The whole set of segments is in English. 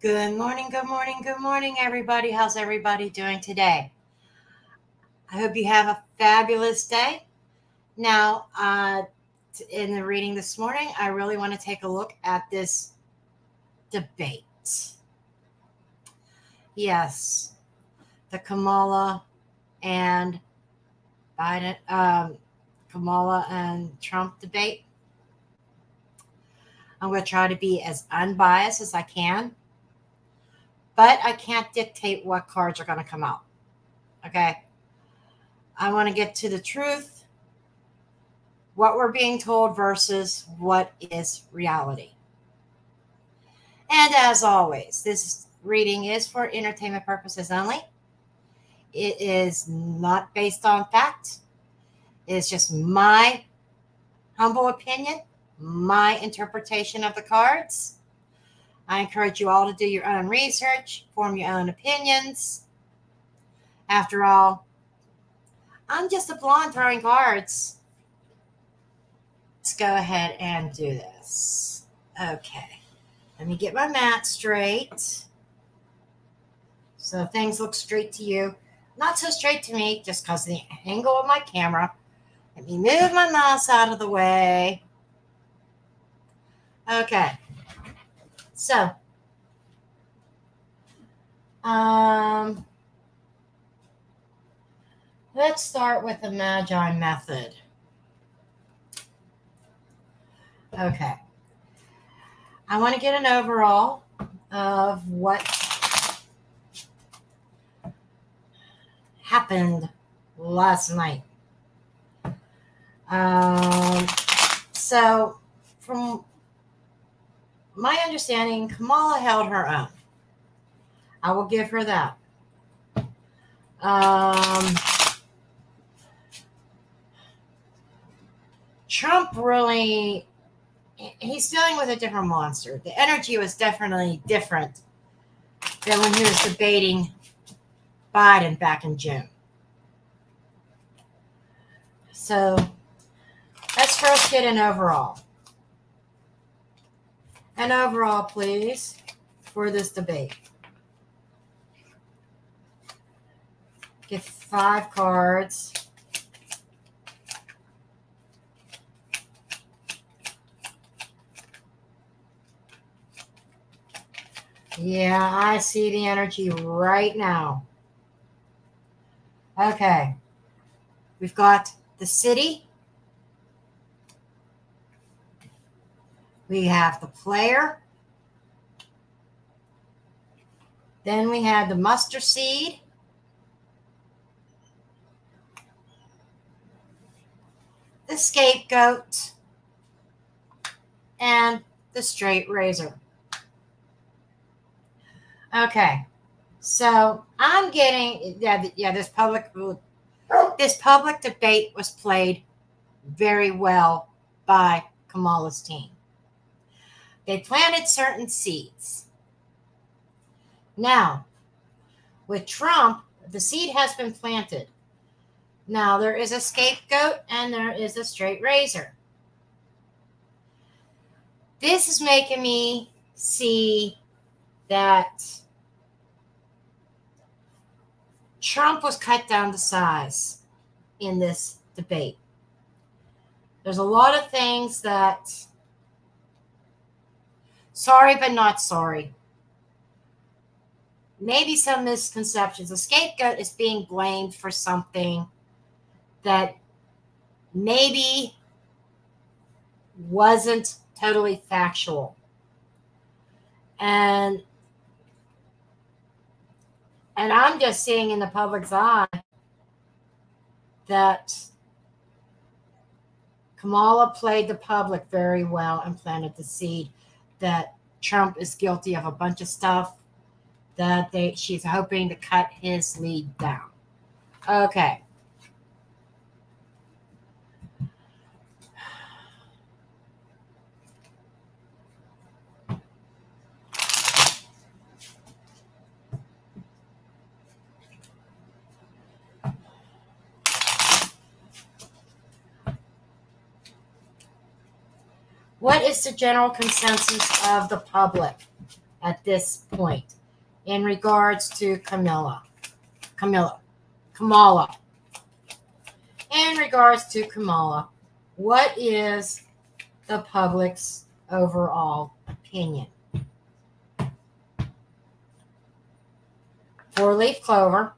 Good morning, good morning, good morning, everybody. How's everybody doing today? I hope you have a fabulous day. Now, in the reading this morning, I really want to take a look at this debate. Yes, the Kamala and Biden, Kamala and Trump debate. I'm going to try to be as unbiased as I can, but I can't dictate what cards are going to come out. Okay? I want to get to the truth, what we're being told versus what is reality. And as always, this reading is for entertainment purposes only. It is not based on fact. It's just my humble opinion, my interpretation of the cards. I encourage you all to do your own research, form your own opinions. After all, I'm just a blonde throwing cards. Let's go ahead and do this. Okay. Let me get my mat straight. So things look straight to you. Not so straight to me, just because of the angle of my camera. Let me move my mouse out of the way. Okay. So, let's start with the Magi method. Okay. I want to get an overall of what happened last night. So, from my understanding, Kamala held her own. I will give her that. Trump really, he's dealing with a different monster. The energy was definitely different than when he was debating Biden back in June. So let's first get an overall. An overall, please, for this debate. Get 5 cards. Yeah, I see the energy right now. Okay. We've got the city. We have the player. Then we have the mustard seed. The scapegoat. And the straight razor. Okay. So I'm getting, this public debate was played very well by Kamala's team. They planted certain seeds. Now, with Trump, the seed has been planted. Now, there is a scapegoat and there is a straight razor. This is making me see that Trump was cut down to size in this debate. There's a lot of things that, sorry but not sorry. Maybe some misconceptions. The scapegoat is being blamed for something that maybe wasn't totally factual. And I'm just seeing in the public's eye that Kamala played the public very well and planted the seed that Trump is guilty of a bunch of stuff that she's hoping to cut his lead down. Okay. What is the general consensus of the public at this point in regards to Kamala. In regards to Kamala, what is the public's overall opinion? Four-leaf clover,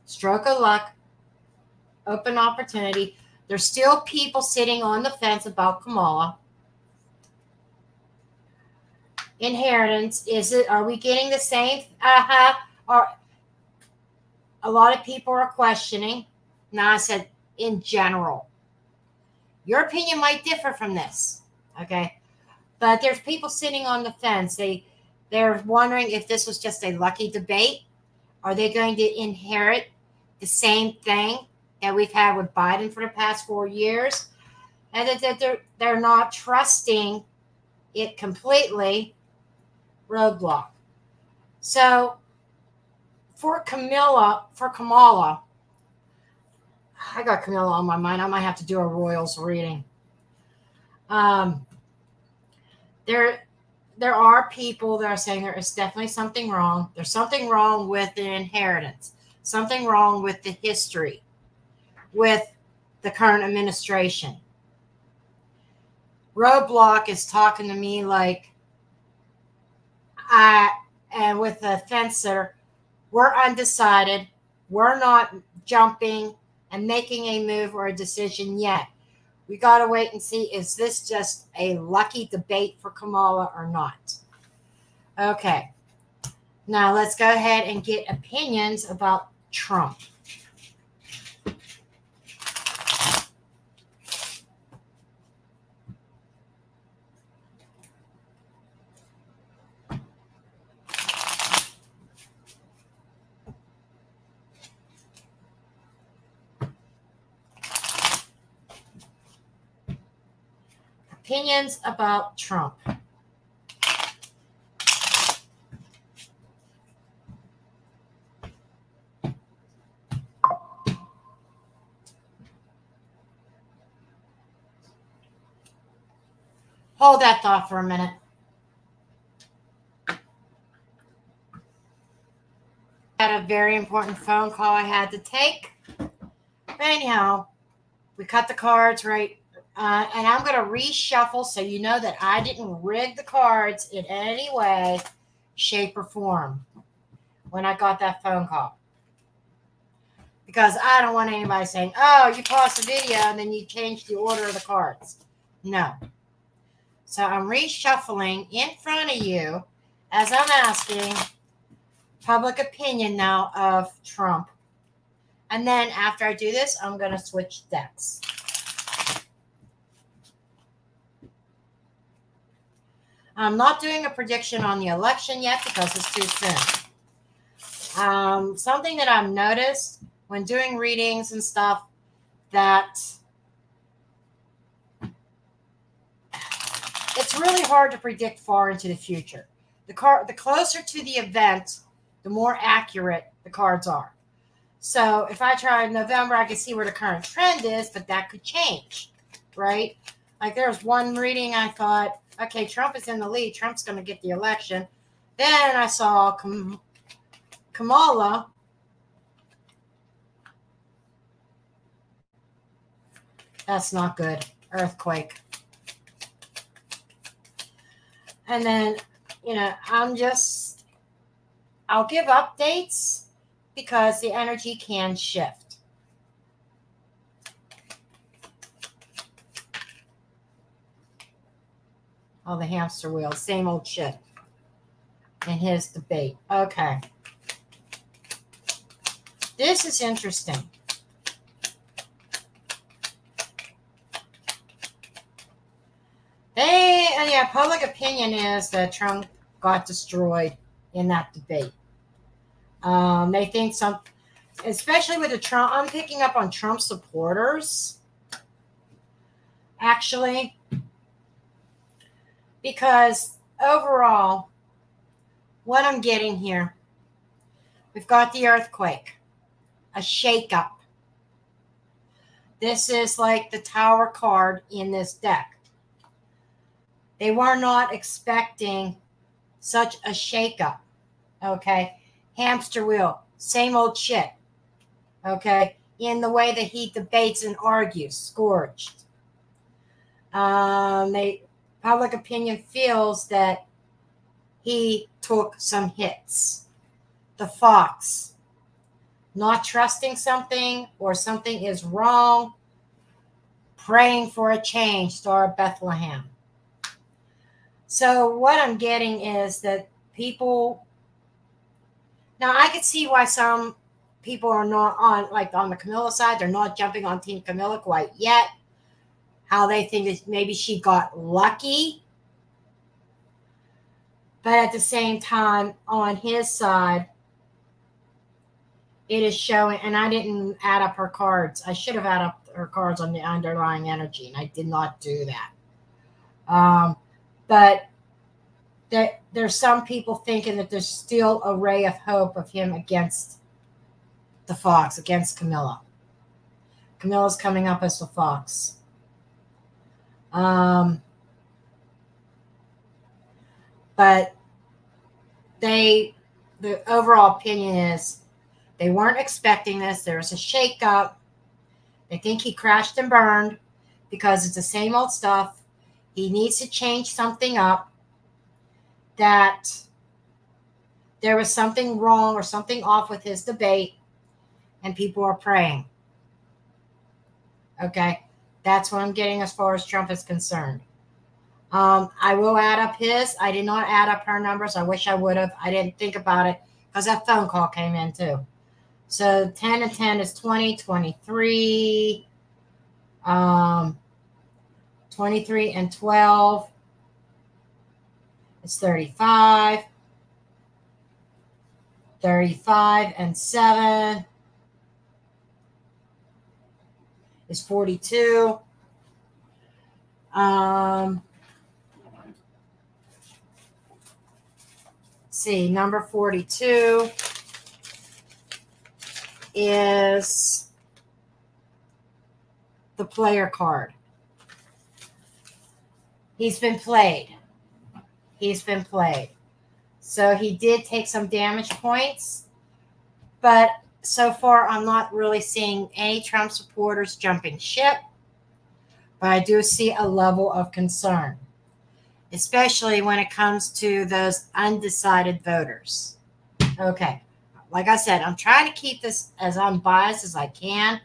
stroke of luck, open opportunity. There's still people sitting on the fence about Kamala. Inheritance, are we getting the same? Or a lot of people are questioning. Now I said in general. Your opinion might differ from this, okay? But there's people sitting on the fence. They're wondering if this was just a lucky debate. Are they going to inherit the same thing that we've had with Biden for the past 4 years? And that they're not trusting it completely. Roadblock. So for Kamala, I got Camilla on my mind. I might have to do a Royals reading. There are people that are saying there is definitely something wrong. There's something wrong with the inheritance. Something wrong with the history, with the current administration. Roadblock is talking to me like and with the fencer, we're undecided. We're not jumping and making a move or a decision yet. We got to wait and see, is this just a lucky debate for Kamala or not? Okay. Now let's go ahead and get opinions about Trump. Opinions about Trump. Hold that thought for a minute. Had a very important phone call I had to take. But anyhow, we cut the cards right. And I'm going to reshuffle so you know that I didn't rig the cards in any way, shape, or form when I got that phone call. Because I don't want anybody saying, oh, you paused the video and then you changed the order of the cards. No. So I'm reshuffling in front of you as I'm asking public opinion now of Trump. And then after I do this, I'm going to switch decks. I'm not doing a prediction on the election yet because it's too soon. Something that I've noticed when doing readings and stuff, that it's really hard to predict far into the future. The closer to the event, the more accurate the cards are. So if I try in November, I can see where the current trend is, but that could change, right? Like there was one reading I thought, okay, Trump is in the lead. Trump's going to get the election. Then I saw Kamala. That's not good. Earthquake. And then, I'll give updates because the energy can shift. Oh, the hamster wheel. Same old shit. And his debate. Okay. This is interesting. Public opinion is that Trump got destroyed in that debate. They think especially with the Trump, I'm picking up on Trump supporters, actually. Because overall, what I'm getting here, we've got the earthquake, a shakeup. This is like the Tower card in this deck. They were not expecting such a shakeup. Okay. Hamster wheel. Same old shit. Okay. In the way that he debates and argues. Scorched. Public opinion feels that he took some hits. The fox. Not trusting something or something is wrong. Praying for a change. Star of Bethlehem. So what I'm getting is that people, now I could see why some people are not on, like on the Camilla side, they're not jumping on Team Camilla quite yet. How they think that maybe she got lucky. But at the same time, on his side, it is showing, and I didn't add up her cards. I should have added up her cards on the underlying energy, and I did not do that. But there's some people thinking that there's still a ray of hope of him against the fox, against Camilla. Camilla's coming up as the fox. But the overall opinion is they weren't expecting this. There was a shakeup. They think he crashed and burned because it's the same old stuff. He needs to change something up. That there was something wrong or something off with his debate, and people are praying. Okay, that's what I'm getting as far as Trump is concerned. I will add up his. I did not add up her numbers. I wish I would have. I didn't think about it because that phone call came in too. So 10 and 10 is 20, 23. 23 and 12 is 35. 35 and 7 is 42. Let's see, number 42 is the player card. He's been played. He's been played. So he did take some damage points, but so far I'm not really seeing any Trump supporters jumping ship, but I do see a level of concern, especially when it comes to those undecided voters. Okay, like I said, I'm trying to keep this as unbiased as I can,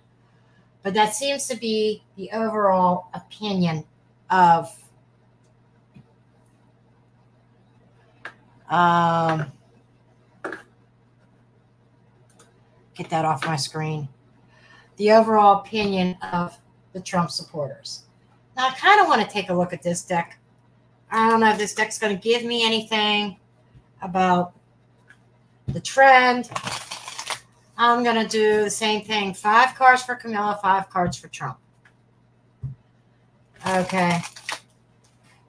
but that seems to be the overall opinion of get that off my screen. The overall opinion of the Trump supporters. Now, I kind of want to take a look at this deck. I don't know if this deck's going to give me anything about the trend. I'm going to do the same thing. 5 cards for Camilla, 5 cards for Trump. Okay.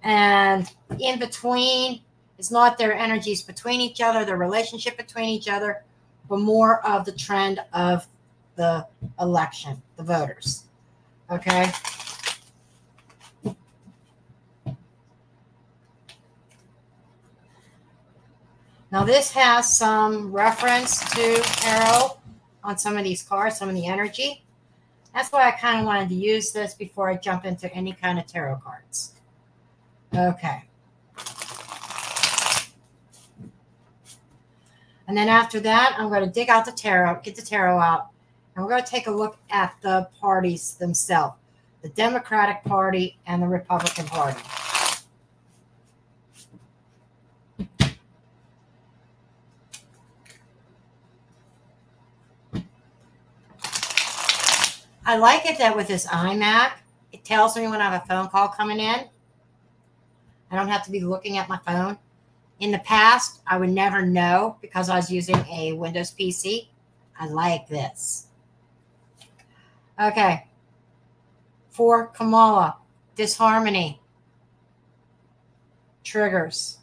And in between, it's not their energies between each other, their relationship between each other, but more of the trend of the election, the voters. Okay. Now this has some reference to tarot on some of these cards, some of the energy. That's why I kind of wanted to use this before I jump into any kind of tarot cards. Okay. And then after that, I'm going to dig out the tarot, get the tarot out, and we're going to take a look at the parties themselves, the Democratic Party and the Republican Party. I like it that with this iMac, it tells me when I have a phone call coming in. I don't have to be looking at my phone. In the past, I would never know because I was using a Windows PC. I like this. Okay. For Kamala, disharmony. Triggers.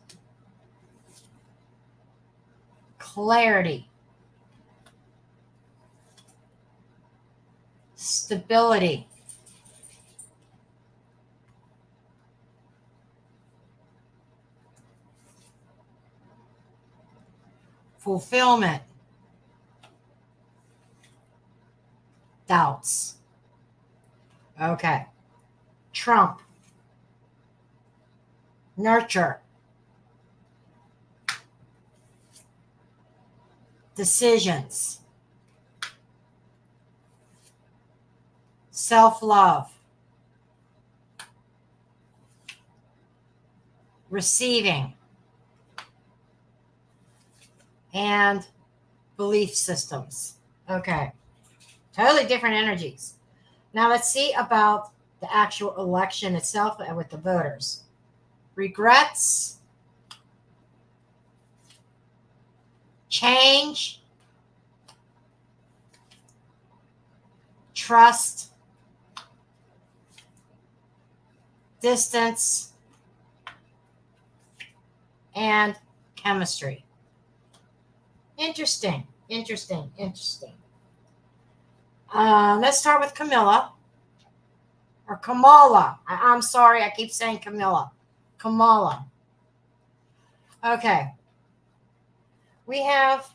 Clarity. Stability. fulfillment, doubts. Okay. Trump, nurture, decisions, self-love, receiving, and belief systems. Okay. Totally different energies. Now let's see about the actual election itself and with the voters. Regrets, change, trust, distance, and chemistry. Interesting, interesting, interesting. Let's start with Camilla. Or Kamala. I'm sorry, I keep saying Camilla. Kamala. Okay. We have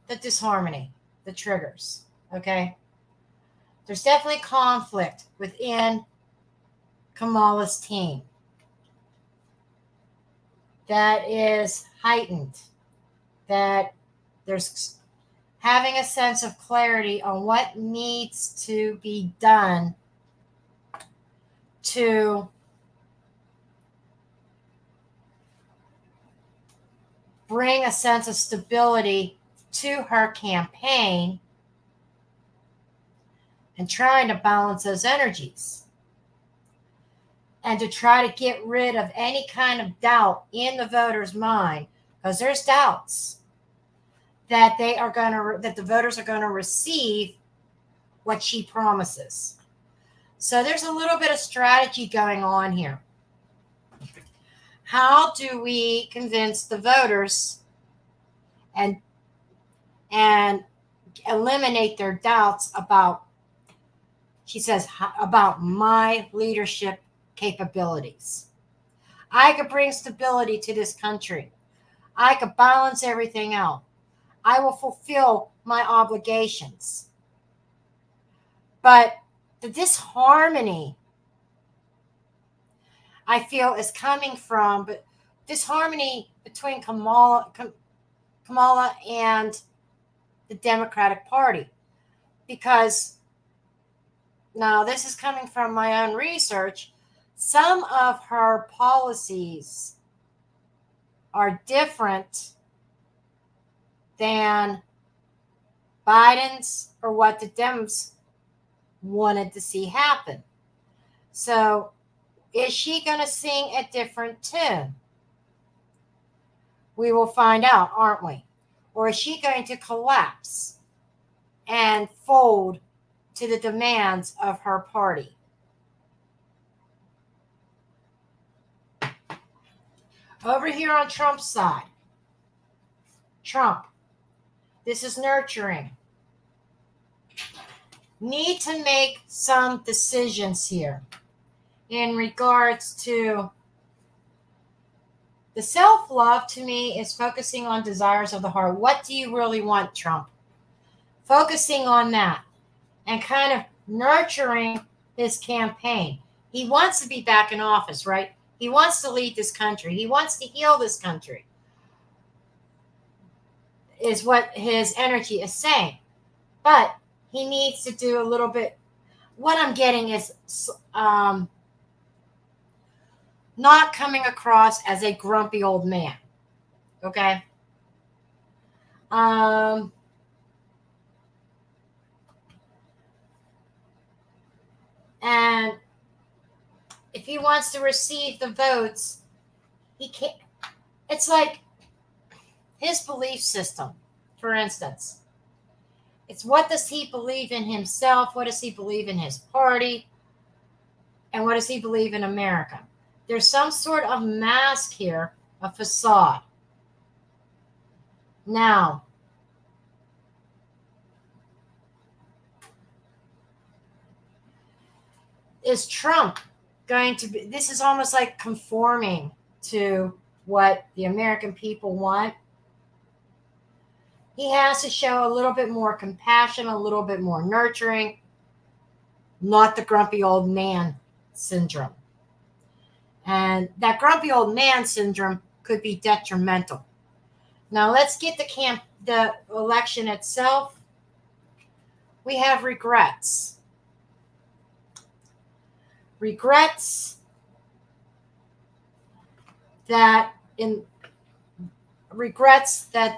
the disharmony, the triggers. Okay. There's definitely conflict within Kamala's team that is heightened, that there's having a sense of clarity on what needs to be done to bring a sense of stability to her campaign and trying to balance those energies and to try to get rid of any kind of doubt in the voter's mind, because there's doubts that that the voters are going to receive what she promises. So there's a little bit of strategy going on here. How do we convince the voters and eliminate their doubts about, she says, about my leadership capabilities? I could bring stability to this country. I could balance everything out. I will fulfill my obligations. But the disharmony, I feel, is coming from disharmony between Kamala and the Democratic Party. Because now this is coming from my own research. Some of her policies are different than Biden's or what the Dems wanted to see happen. So is she going to sing a different tune? We will find out, aren't we? Or is she going to collapse and fold to the demands of her party? Over here on Trump's side, Trump, this is nurturing. Need to make some decisions here in regards to the self-love. To me, is focusing on desires of the heart. What do you really want, Trump? Focusing on that and kind of nurturing his campaign. He wants to be back in office, right? He wants to lead this country. He wants to heal this country, is what his energy is saying. But he needs to do a little bit. What I'm getting is not coming across as a grumpy old man. Okay? And if he wants to receive the votes, he can't. It's like his belief system, for instance. It's what does he believe in himself? What does he believe in his party? And what does he believe in America? There's some sort of mask here, a facade. Now, is Trump going to be, this is almost like conforming to what the American people want. He has to show a little bit more compassion, a little bit more nurturing, not the grumpy old man syndrome. And that grumpy old man syndrome could be detrimental. Now let's get the election itself. We have regrets. Regrets that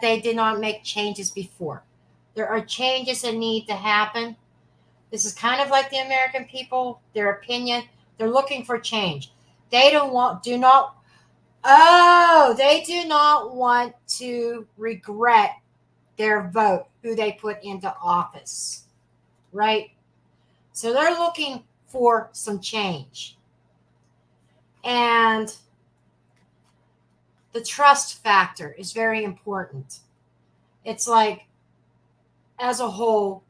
they did not make changes before. There are changes that need to happen. This is kind of like the American people, their opinion. They're looking for change. They do not want to regret their vote, who they put into office, right? So they're looking for some change. And the trust factor is very important. It's like, as a whole,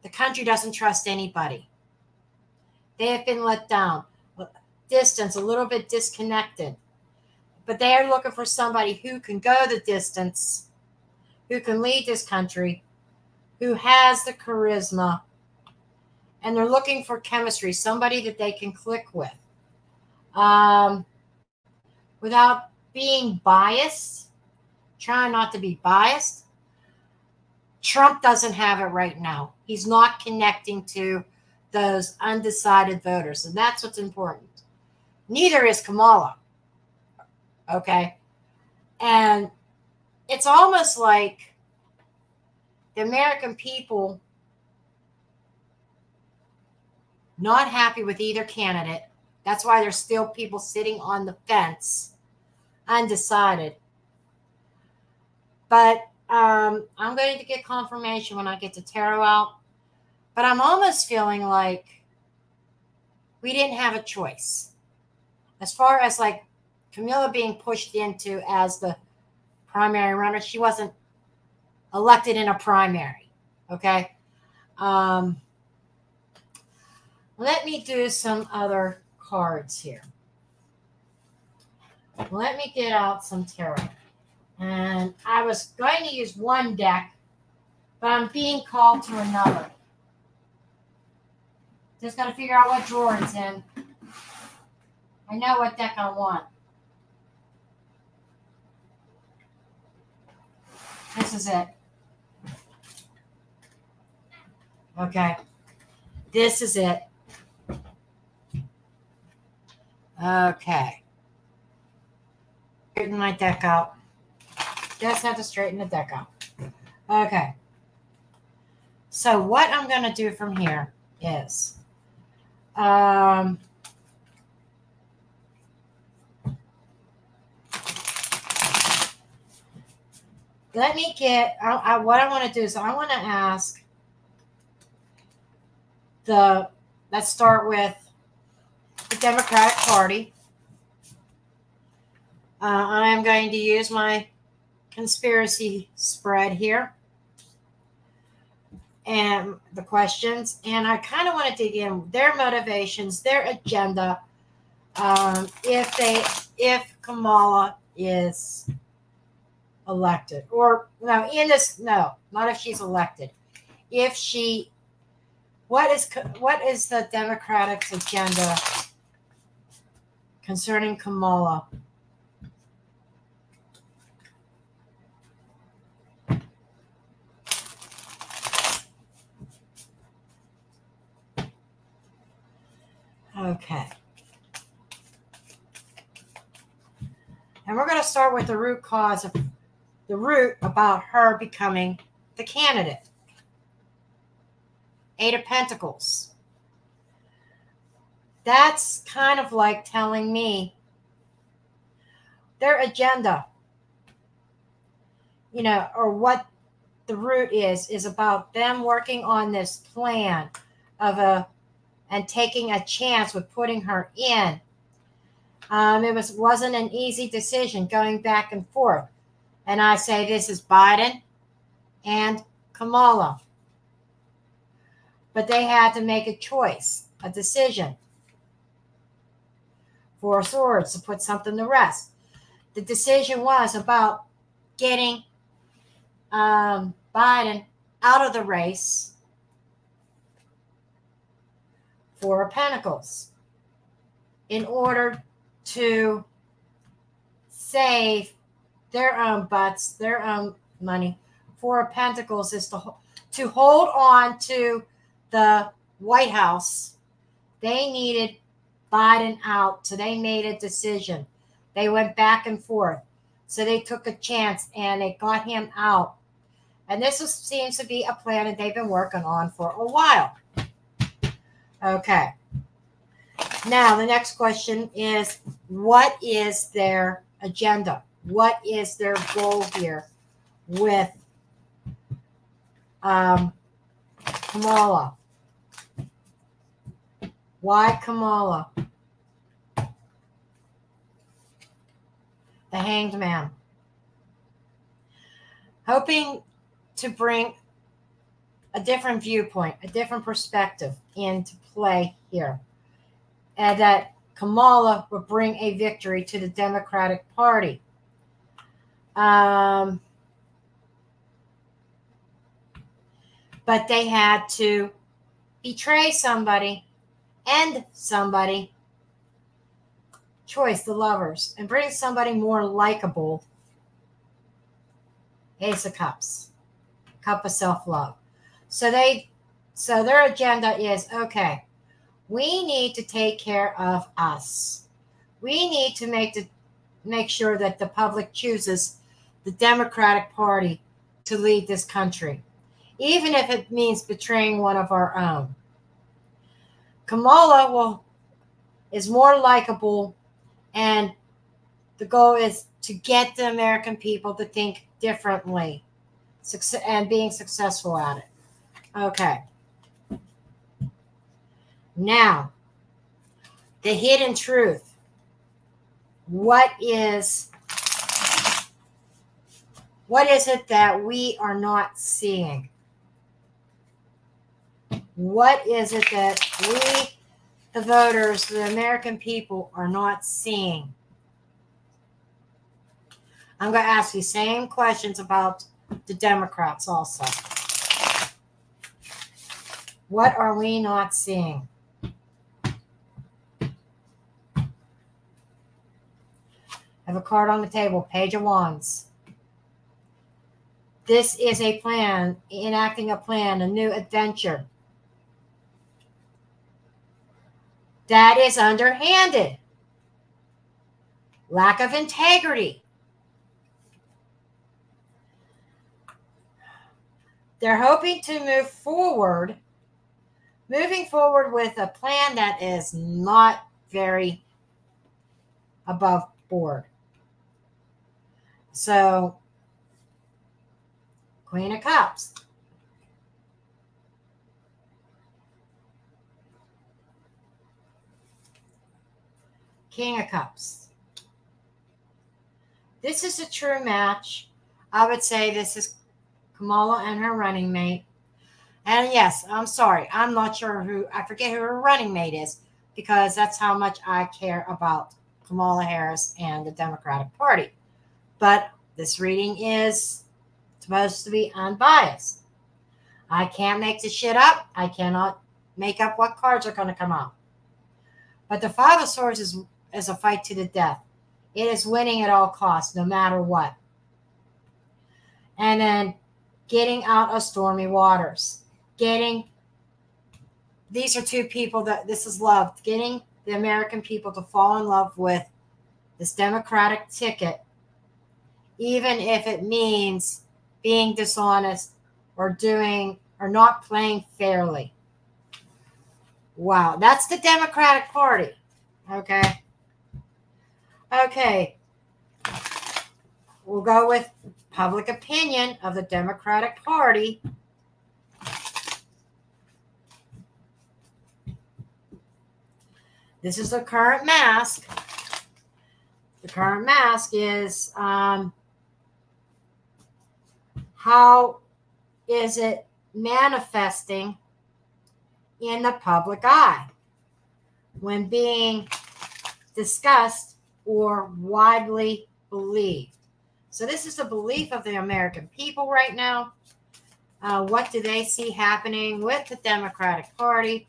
the country doesn't trust anybody. They have been let down, distance, a little bit disconnected. But they are looking for somebody who can go the distance, who can lead this country, who has the charisma, and they're looking for chemistry, somebody that they can click with. Without being biased, trying not to be biased, Trump doesn't have it right now. He's not connecting to those undecided voters, and that's what's important. Neither is Kamala. Okay? And it's almost like the American people not happy with either candidate. That's why there's still people sitting on the fence, undecided. But I'm going to get confirmation when I get the tarot out. But I'm almost feeling like we didn't have a choice. As far as like Camilla being pushed into as the primary runner, she wasn't elected in a primary. Okay. Let me do some other cards here. Let me get out some tarot. And I was going to use one deck, but I'm being called to another. Just got to figure out what drawer it's in. I know what deck I want. This is it. Okay. This is it. Okay. Straighten my deck out. Just have to straighten the deck out. Okay. So what I'm going to do from here is let me get what I want to do is I want to ask let's start with the Democratic Party. I am going to use my conspiracy spread here and the questions, and I kind of want to dig in their motivations, their agenda, if Kamala is elected, or not if she's elected, what is the Democrats' agenda concerning Kamala? Okay. And we're going to start with the root cause of the root about her becoming the candidate. Eight of Pentacles. That's kind of like telling me their agenda, or what the root is about them working on this plan and taking a chance with putting her in. It wasn't an easy decision going back and forth. And I say this is Biden and Kamala. But they had to make a choice, a decision. Four of Swords, to put something to rest. The decision was about getting Biden out of the race. Four of Pentacles. In order to save their own butts, their own money. Four of Pentacles is to hold on to the White House. They needed Biden out, so they made a decision. They went back and forth. So they took a chance and they got him out. And this seems to be a plan that they've been working on for a while. Okay. Now, the next question is, what is their agenda? What is their goal here with Kamala? Why Kamala? The Hanged Man. Hoping to bring a different viewpoint, a different perspective into play here. And that Kamala would bring a victory to the Democratic Party. But they had to betray somebody, end somebody, choice the lovers, and bring somebody more likable. Ace of Cups, cup of self-love. So their agenda is, okay, we need to take care of us. We need to make sure that the public chooses the Democratic Party to lead this country, even if it means betraying one of our own. Kamala is more likable, and the goal is to get the American people to think differently and being successful at it. Okay. Now, the hidden truth. What is it that we are not seeing? What is it that we, the voters, the American people, are not seeing? I'm going to ask you same questions about the Democrats also. What are we not seeing? I have a card on the table, Page of Wands. This is a plan, enacting a plan, a new adventure. That is underhanded. Lack of integrity. They're hoping to moving forward with a plan that is not very above board. So, Queen of Cups. King of Cups. This is a true match. I would say this is Kamala and her running mate. And yes, I'm sorry. I'm not sure I forget who her running mate is, because that's how much I care about Kamala Harris and the Democratic Party. But this reading is supposed to be unbiased. I can't make this shit up. I cannot make up what cards are going to come out. But the Five of Swords is a fight to the death. It is winning at all costs, no matter what. And then getting out of stormy waters. These are two people that this is love. Getting the American people to fall in love with this Democratic ticket, even if it means being dishonest or not playing fairly. Wow, that's the Democratic Party. Okay. Okay. We'll go with public opinion of the Democratic Party. This is the current mask. The current mask is how is it manifesting in the public eye when being discussed or widely believed. So this is the belief of the American people right now. What do they see happening with the Democratic Party?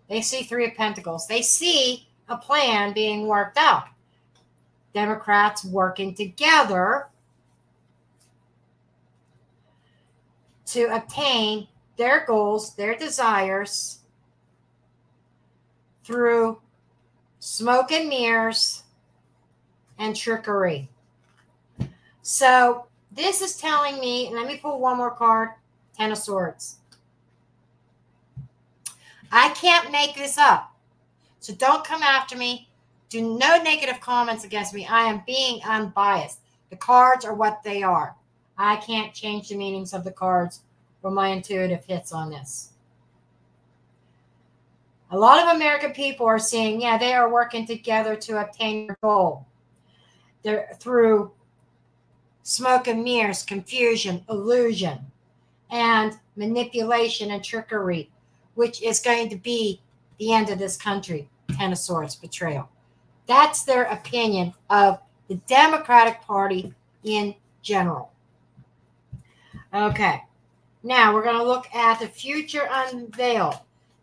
They see Three of Pentacles. They see a plan being worked out. Democrats working together to obtain their goals, their desires, through smoke and mirrors and trickery. So this is telling me, let me pull one more card, Ten of Swords. I can't make this up. So don't come after me. Do no negative comments against me. I am being unbiased. The cards are what they are. I can't change the meanings of the cards or my intuitive hits on this. A lot of American people are saying, yeah, they are working together to obtain their goal. They're through smoke and mirrors, confusion, illusion, and manipulation and trickery, which is going to be the end of this country. Ten of Swords, betrayal. That's their opinion of the Democratic Party in general. Okay. Now we're going to look at the future unveiled.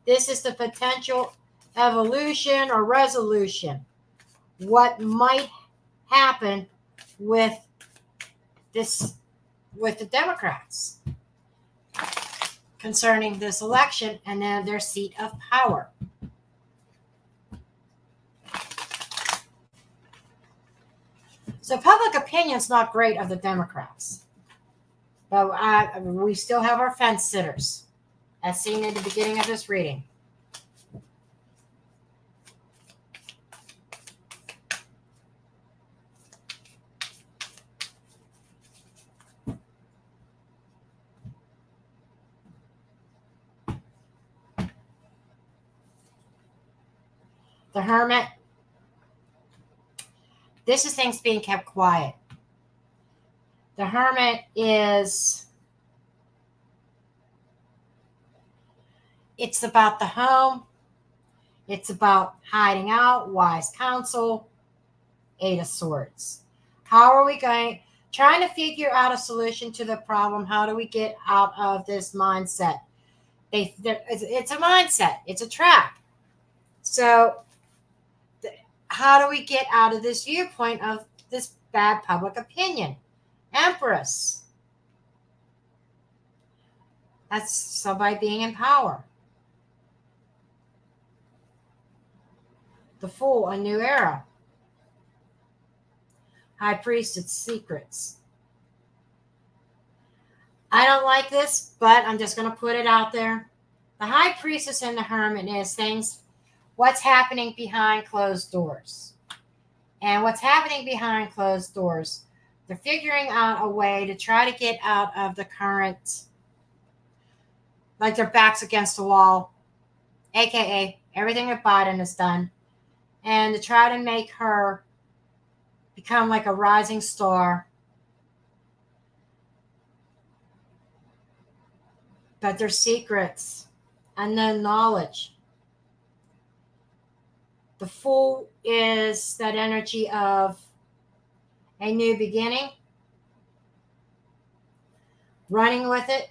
This is the potential evolution or resolution. What might happen with this, with the Democrats concerning this election and then their seat of power. So public opinion is not great of the Democrats. But we still have our fence sitters, as seen at the beginning of this reading. The Hermit. This is things being kept quiet. The Hermit is, it's about the home. It's about hiding out, wise counsel, Eight of Swords. How are we trying to figure out a solution to the problem? How do we get out of this mindset? It's a mindset. It's a trap. So how do we get out of this viewpoint of this bad public opinion? Empress. That's somebody being in power. The Fool, a new era. High Priestess, secrets. I don't like this, but I'm just going to put it out there. The High Priestess and the Hermit is things, what's happening behind closed doors. And what's happening behind closed doors, they're figuring out a way to try to get out of the current, like their backs against the wall, aka everything that Biden has done, and to try to make her become like a rising star. But their secrets, unknown knowledge. The Fool is that energy of a new beginning, running with it,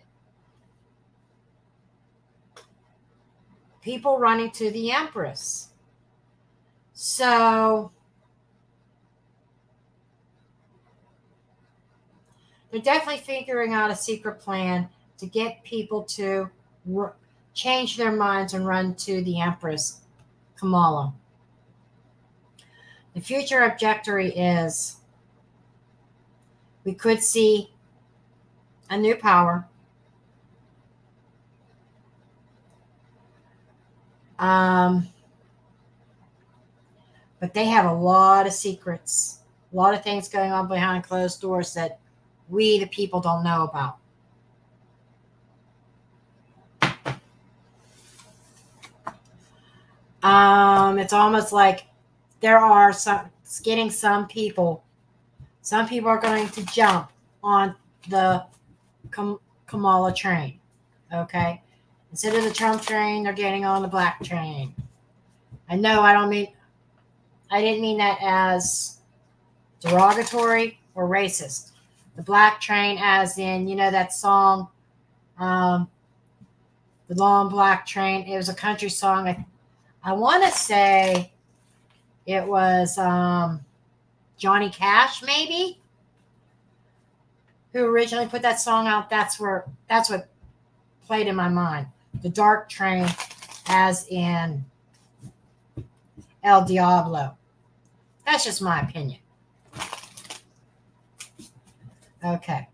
people running to the Empress. So they're definitely figuring out a secret plan to get people to change their minds and run to the Empress, Kamala. The future objectory is we could see a new power. But they have a lot of secrets, a lot of things going on behind closed doors that we, the people, don't know about. It's almost like there are some people are going to jump on the Kamala train. Okay. Instead of the Trump train, they're getting on the black train. I know I didn't mean that as derogatory or racist. The black train as in, you know, that song, The Long Black Train. It was a country song. I want to say it was Johnny Cash, maybe, who originally put that song out. That's what played in my mind. The dark train as in El Diablo. That's just my opinion. Okay.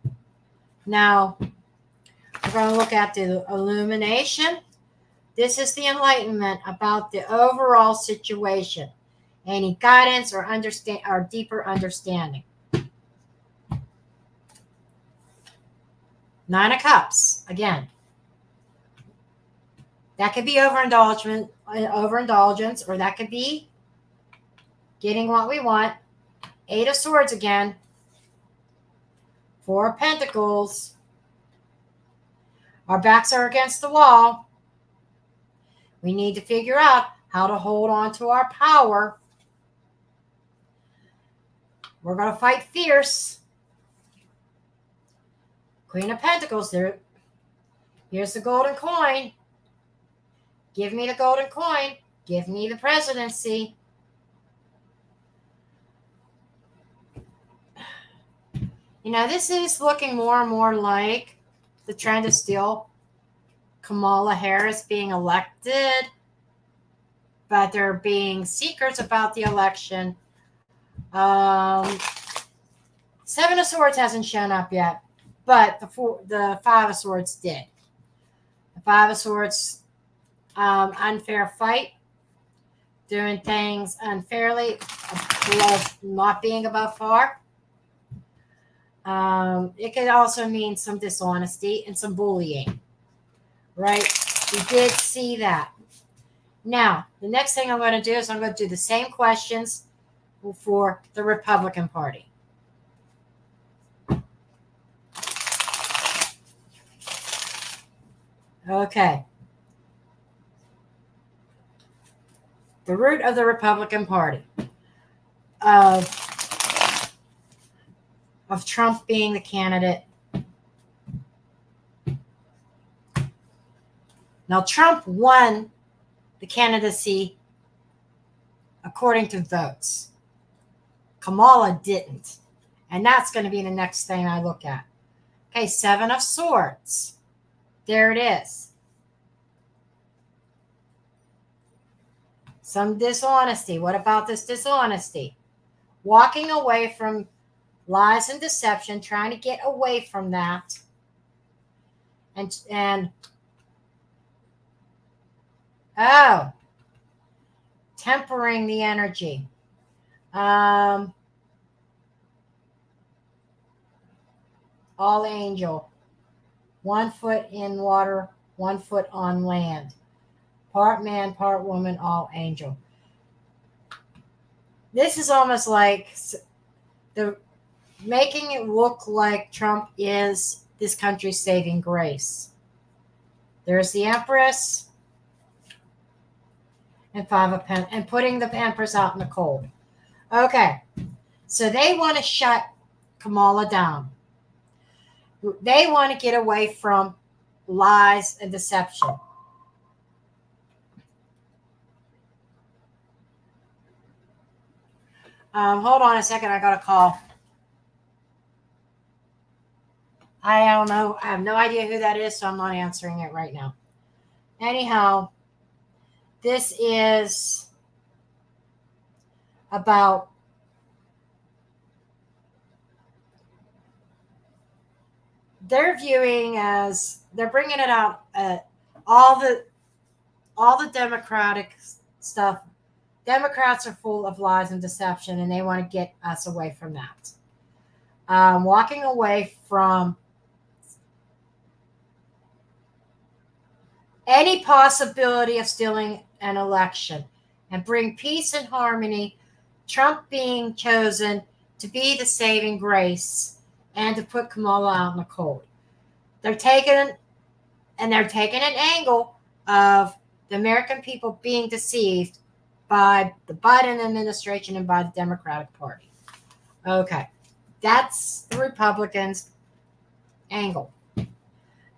Now, we're going to look at the illumination. This is the enlightenment about the overall situation. Any guidance or deeper understanding. Nine of Cups, again. That could be overindulgence, or that could be getting what we want. Eight of Swords again. Four of Pentacles. Our backs are against the wall. We need to figure out how to hold on to our power. We're going to fight fierce. Queen of Pentacles. Here's the golden coin. Give me the golden coin. Give me the presidency. You know, this is looking more and more like the trend is still Kamala Harris being elected, but there being secrets about the election. Seven of Swords hasn't shown up yet, but the Five of Swords did. The Five of Swords, unfair fight, doing things unfairly, not being above par. It could also mean some dishonesty and some bullying, right? We did see that. Now, the next thing I'm going to do is I'm going to do the same questions for the Republican Party. Okay. The root of the Republican Party. Of Trump being the candidate. Now, Trump won the candidacy according to votes. Kamala didn't. And that's going to be the next thing I look at. Okay, Seven of Swords. There it is. Some dishonesty. What about this dishonesty? Walking away from lies and deception, trying to get away from that. And oh, tempering the energy. All angel. 1 foot in water, 1 foot on land. Part man, part woman, all angel. This is almost like making it look like Trump is this country's saving grace. There's the Empress and Five of Pentacles, and putting the Empress out in the cold. Okay, so they want to shut Kamala down. They want to get away from lies and deception. Hold on a second. I got a call. I don't know. I have no idea who that is, so I'm not answering it right now. Anyhow, this is about they're viewing as they're bringing it out. All the Democratic stuff. Democrats are full of lies and deception, and they want to get us away from that. Walking away from any possibility of stealing an election and bring peace and harmony, Trump being chosen to be the saving grace and to put Kamala out in the cold. They're taking an angle of the American people being deceived by the Biden administration and by the Democratic Party. Okay, that's the Republicans' angle.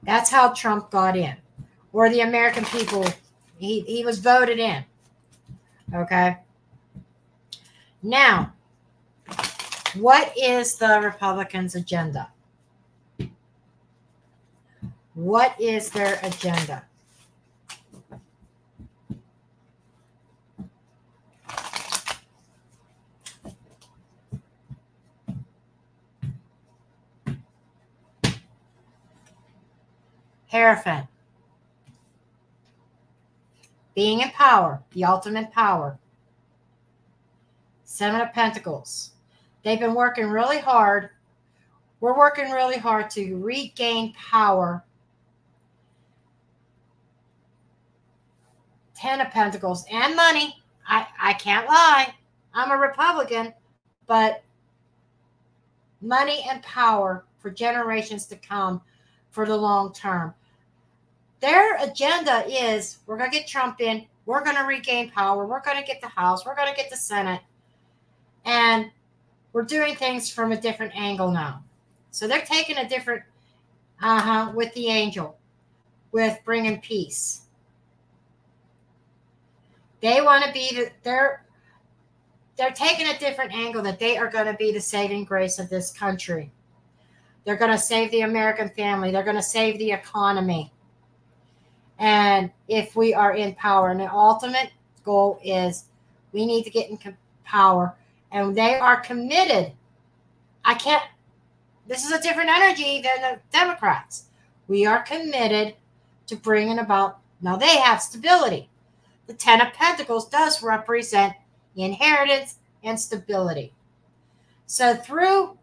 That's how Trump got in, or the American people, he was voted in. Okay. Now, what is the Republicans' agenda? What is their agenda? Hierophant. Being in power, the ultimate power. Seven of Pentacles. They've been working really hard. We're working really hard to regain power. Ten of Pentacles and money. I can't lie. I'm a Republican, but money and power for generations to come for the long term. Their agenda is, we're going to get Trump in. We're going to regain power. We're going to get the House. We're going to get the Senate. And we're doing things from a different angle now. So they're taking a different, with the angel, with bringing peace. They want to be, they're taking a different angle, that they are going to be the saving grace of this country. They're going to save the American family. They're going to save the economy. And if we are in power, and the ultimate goal is we need to get in power. And they are committed. This is a different energy than the Democrats. We are committed to bringing about, now they have stability. The Ten of Pentacles does represent inheritance and stability. So through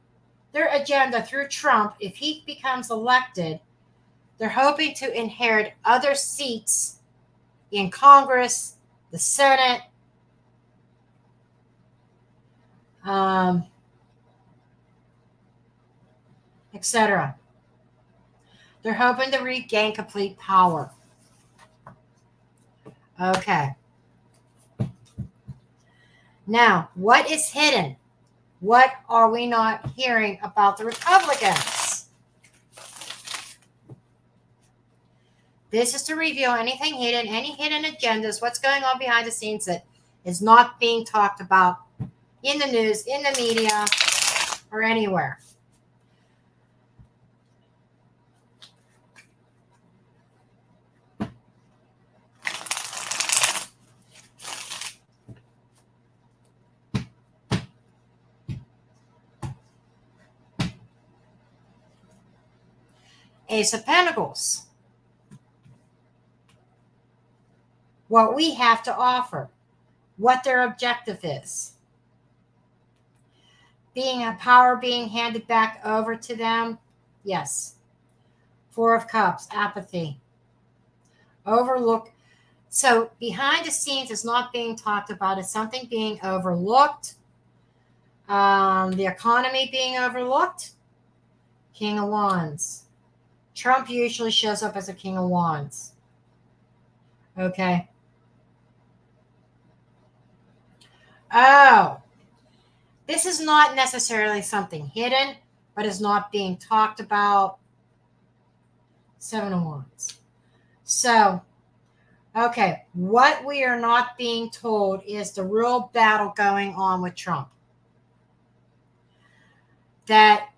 their agenda, through Trump, if he becomes elected, they're hoping to inherit other seats in Congress, the Senate, etc. They're hoping to regain complete power. Okay. Now, what is hidden? What are we not hearing about the Republicans? This is to reveal anything hidden, any hidden agendas, what's going on behind the scenes that is not being talked about in the news, in the media, or anywhere. Ace of Pentacles. What we have to offer. What their objective is. Being a power being handed back over to them. Yes. Four of Cups. Apathy. Overlook. So behind the scenes is not being talked about. It's something being overlooked. The economy being overlooked. King of Wands. Trump usually shows up as a King of Wands. Okay. Oh. This is not necessarily something hidden, but is not being talked about. Seven of Wands. So, okay. What we are not being told is the real battle going on with Trump. That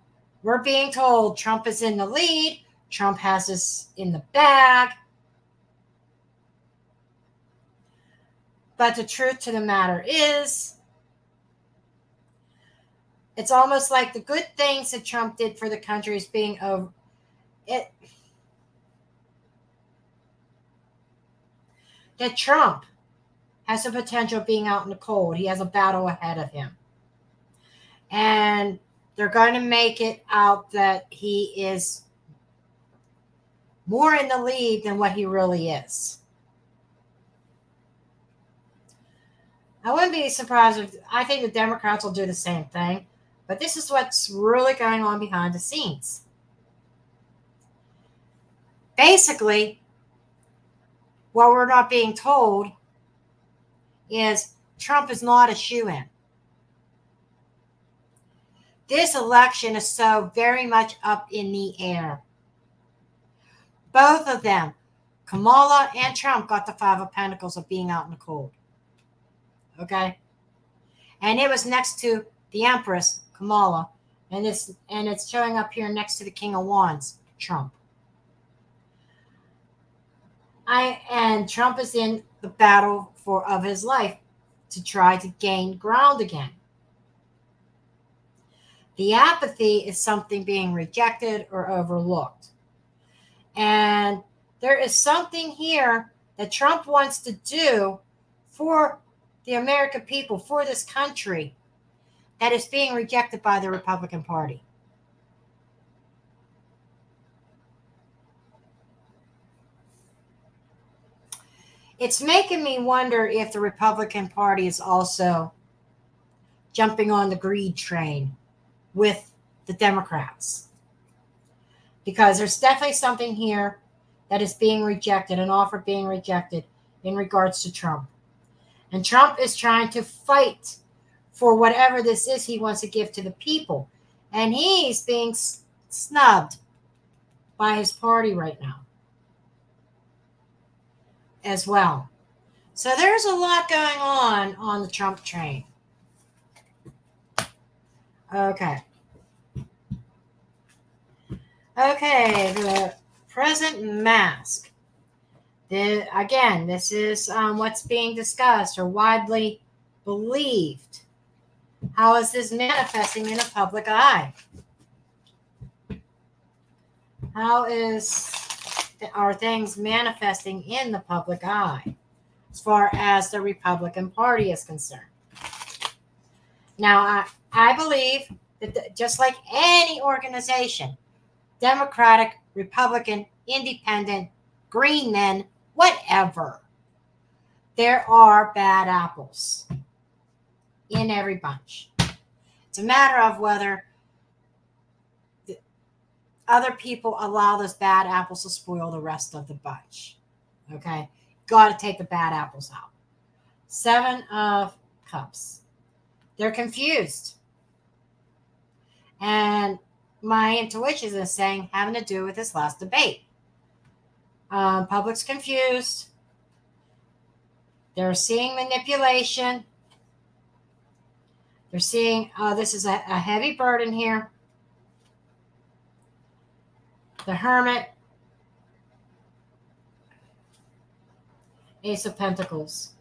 we're being told Trump is in the lead. Trump has this in the bag. But the truth to the matter is, it's almost like the good things that Trump did for the country is being over. That Trump has the potential of being out in the cold. He has a battle ahead of him. And they're going to make it out that he is more in the lead than what he really is. I wouldn't be surprised if, I think the Democrats will do the same thing, but this is what's really going on behind the scenes. Basically, what we're not being told is Trump is not a shoo-in. This election is so very much up in the air. Both of them, Kamala and Trump, got the Five of Pentacles of being out in the cold. Okay? And it was next to the Empress, Kamala, and it's showing up here next to the King of Wands, Trump. And Trump is in the battle of his life to try to gain ground again. The apathy is something being rejected or overlooked. And there is something here that Trump wants to do for the American people, for this country, that is being rejected by the Republican Party. It's making me wonder if the Republican Party is also jumping on the greed train with the Democrats. Because there's definitely something here that is being rejected, an offer being rejected in regards to Trump. And Trump is trying to fight for whatever this is he wants to give to the people. And he's being snubbed by his party right now as well. So there's a lot going on the Trump train. Okay. Okay, the present mask. Again, this is what's being discussed or widely believed. How is this manifesting in a public eye? How are things manifesting in the public eye as far as the Republican Party is concerned? Now, I believe that just like any organization, Democratic, Republican, Independent, Green men, whatever, there are bad apples in every bunch. It's a matter of whether other people allow those bad apples to spoil the rest of the bunch. Okay? Got to take the bad apples out. 7 of Cups. They're confused. And my intuition is saying having to do with this last debate. Public's confused. They're seeing manipulation. They're seeing, this is a heavy burden here. The Hermit. Ace of Pentacles.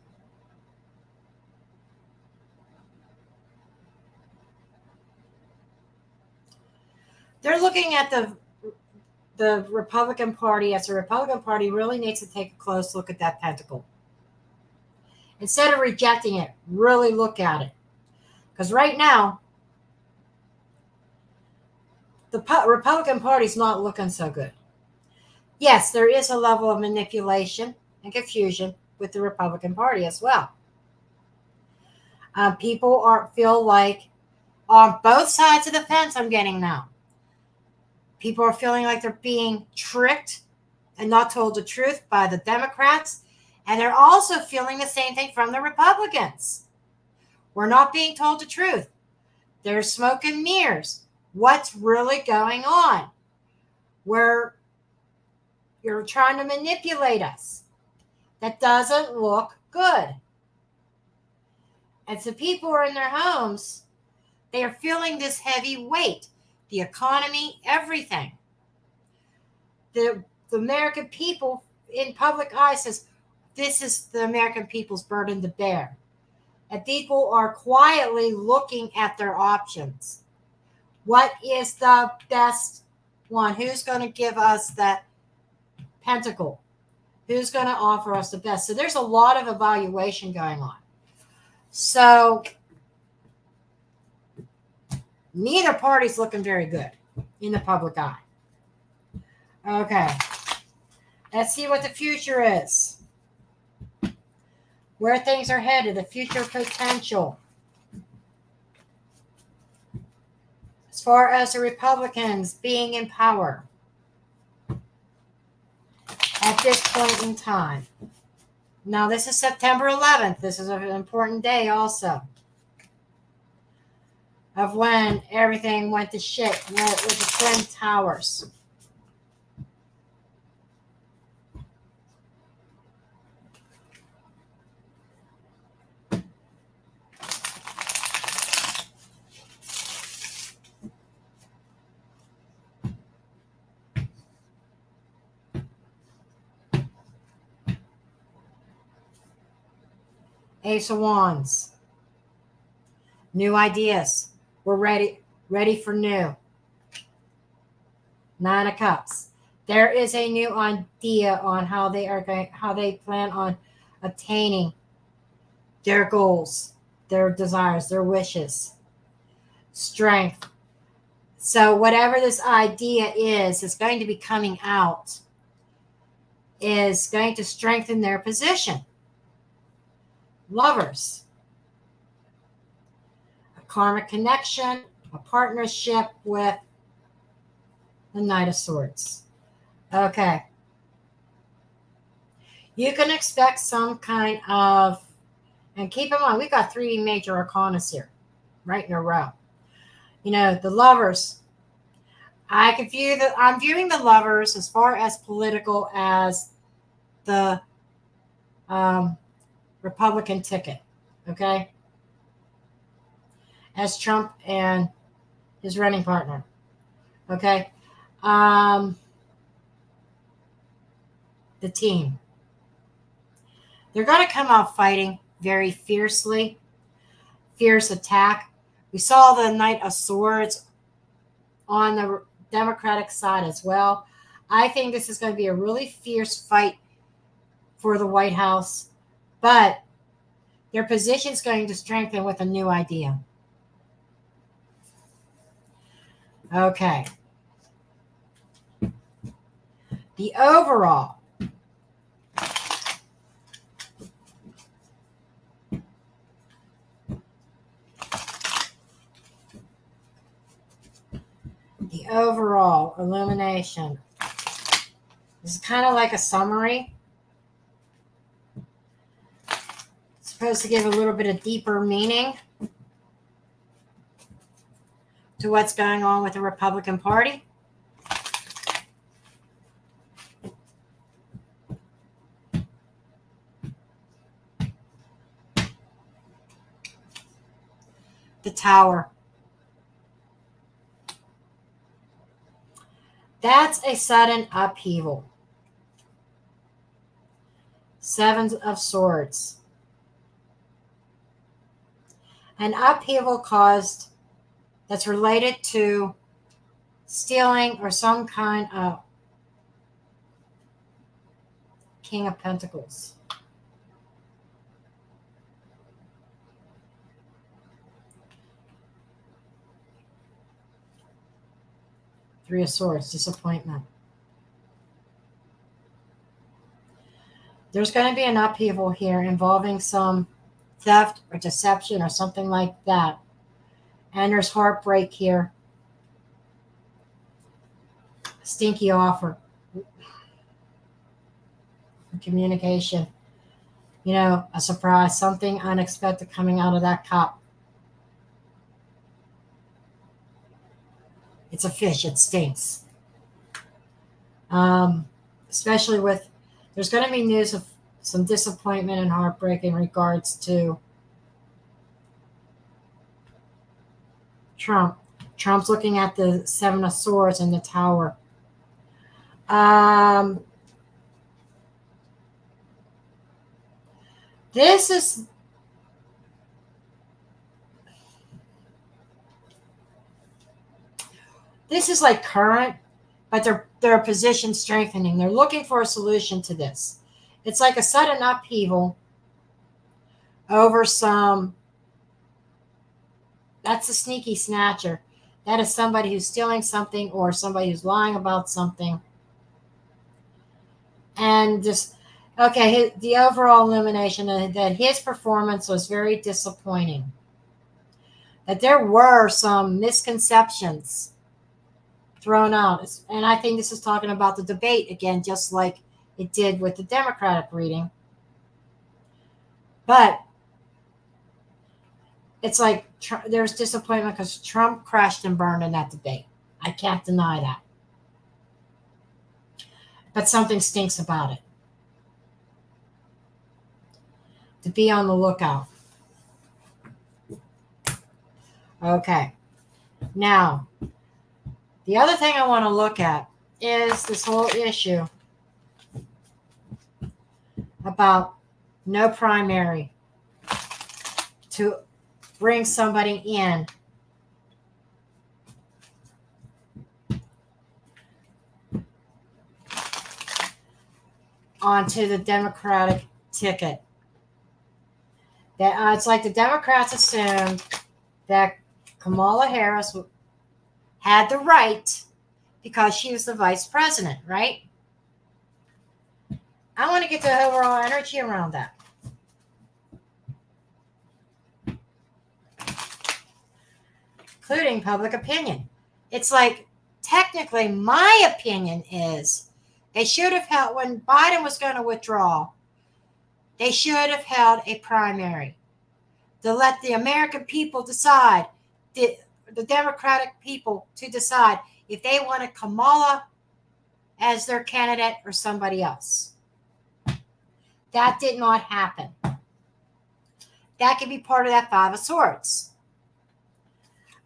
They're looking at the Republican Party as the Republican Party really needs to take a close look at that pentacle. Instead of rejecting it, really look at it. Because right now, the Republican Party is not looking so good. Yes, there is a level of manipulation and confusion with the Republican Party as well. People feel like on both sides of the fence, I'm getting now. People are feeling like they're being tricked and not told the truth by the Democrats. And they're also feeling the same thing from the Republicans. We're not being told the truth. There's smoke and mirrors. What's really going on? Where you're trying to manipulate us. That doesn't look good. And so people are in their homes. They are feeling this heavy weight. The economy, everything. The American people in public eye says, this is the American people's burden to bear. And people are quietly looking at their options. What is the best one? Who's going to give us that pentacle? Who's going to offer us the best? So there's a lot of evaluation going on. So neither party's looking very good in the public eye. Okay. Let's see what the future is. Where things are headed, the future potential. As far as the Republicans being in power at this point in time. Now, this is September 11th. This is an important day also of when everything went to shit with the Twin Towers. Ace of Wands. New ideas. We're ready for new. Nine of Cups. There is a new idea on how they plan on obtaining their goals, their desires, their wishes. Strength. So whatever this idea is going to be coming out, is going to strengthen their position. Lovers. A karmic connection, a partnership with the Knight of Swords. Okay. You can expect some kind of, and keep in mind, we got 3 major arcana here, right in a row. You know, the Lovers. I'm viewing the Lovers as far as political as the Republican ticket, okay? As Trump and his running partner, okay? The team. They're going to come out fighting very fiercely, fierce attack. We saw the Knight of Swords on the Democratic side as well. I think this is going to be a really fierce fight for the White House, but their position is going to strengthen with a new idea. Okay. The overall. The overall illumination. This is kind of like a summary. It's supposed to give a little bit of deeper meaning to what's going on with the Republican Party. The Tower. That's a sudden upheaval. 7 of Swords. An upheaval caused that's related to stealing or some kind of King of Pentacles. Three of Swords, disappointment. There's going to be an upheaval here involving some theft or deception or something like that. And there's heartbreak here. Stinky offer. Communication. You know, a surprise, something unexpected coming out of that cup. It's a fish. It stinks. Especially with, there's going to be news of some disappointment and heartbreak in regards to Trump. Trump's looking at the 7 of Swords and the Tower. This is like current, but their position strengthening. They're looking for a solution to this. It's like a sudden upheaval over some. That's a sneaky snatcher. That is somebody who's stealing something or somebody who's lying about something. And just, okay, the overall illumination that his performance was very disappointing. That there were some misconceptions thrown out. And I think this is talking about the debate again, just like it did with the Democratic reading. But it's like there's disappointment because Trump crashed and burned in that debate. I can't deny that. But something stinks about it. To be on the lookout. Okay. Now, the other thing I want to look at is this whole issue about no primary to bring somebody in onto the Democratic ticket. That it's like the Democrats assumed that Kamala Harris had the right because she was the vice president, right? I want to get the overall energy around that. Including public opinion. It's like, technically, my opinion is they should have held, when Biden was going to withdraw, they should have held a primary to let the American people decide, the Democratic people to decide if they wanted Kamala as their candidate or somebody else. That did not happen. That could be part of that Five of Swords.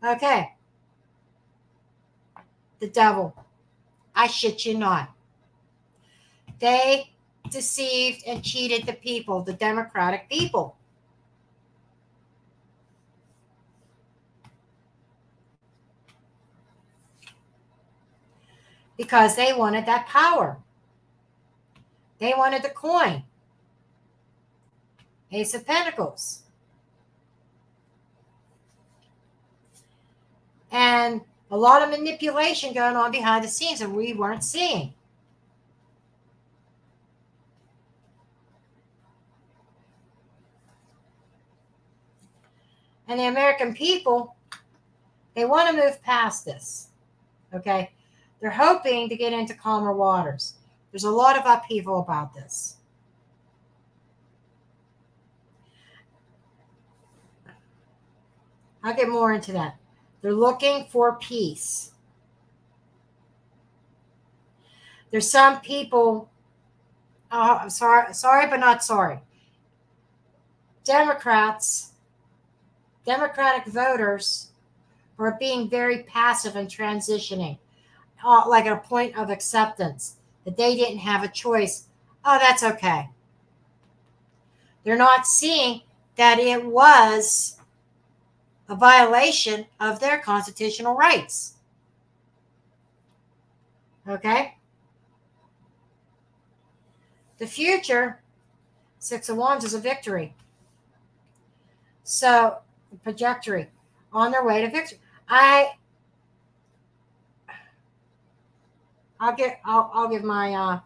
Okay. The devil. I shit you not. They deceived and cheated the people, the Democratic people. Because they wanted that power. They wanted the coin. Ace of Pentacles. And a lot of manipulation going on behind the scenes that we weren't seeing. And the American people, they want to move past this. Okay? They're hoping to get into calmer waters. There's a lot of upheaval about this. I'll get more into that. They're looking for peace. There's some people, I'm sorry, but not sorry. Democratic voters are being very passive and transitioning, like at a point of acceptance that they didn't have a choice. Oh, that's okay. They're not seeing that it was a violation of their constitutional rights. Okay? The future, Six of Wands, is a victory. So, trajectory on their way to victory. I'll give my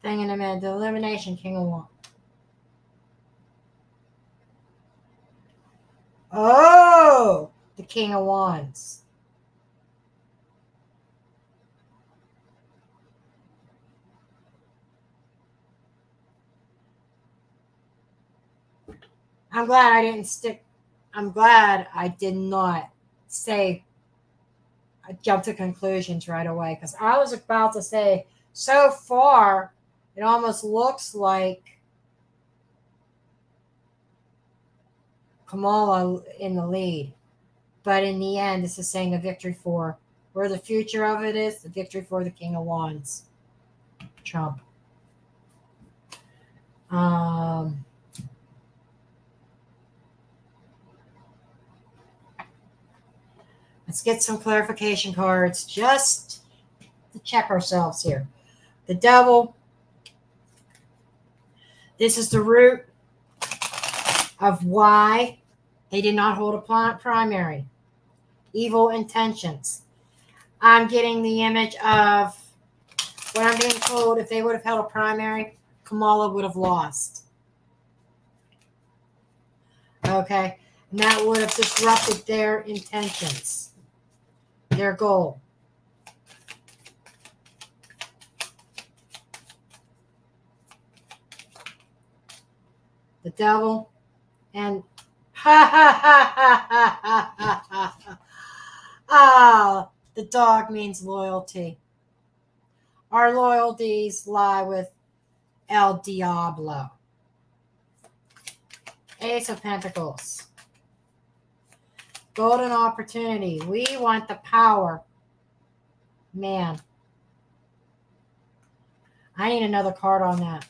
thing in a minute. The elimination, King of Wands. Oh, the King of Wands. I'm glad I did not say, I jumped to conclusions right away, because I was about to say, so far, it almost looks like Kamala in the lead. But in the end, this is saying a victory for, where the future of it is, the victory for the King of Wands, Trump. Let's get some clarification cards just to check ourselves here. The devil. This is the root of why they did not hold a primary. Evil intentions. I'm getting the image of what I'm being told. If they would have held a primary, Kamala would have lost. Okay? And that would have disrupted their intentions. Their goal. the devil, and ha ha ha ha ha ha ha ha. Ah, the dog means loyalty. Our loyalties lie with El Diablo. Ace of Pentacles. Golden opportunity. We want the power. Man. I need another card on that.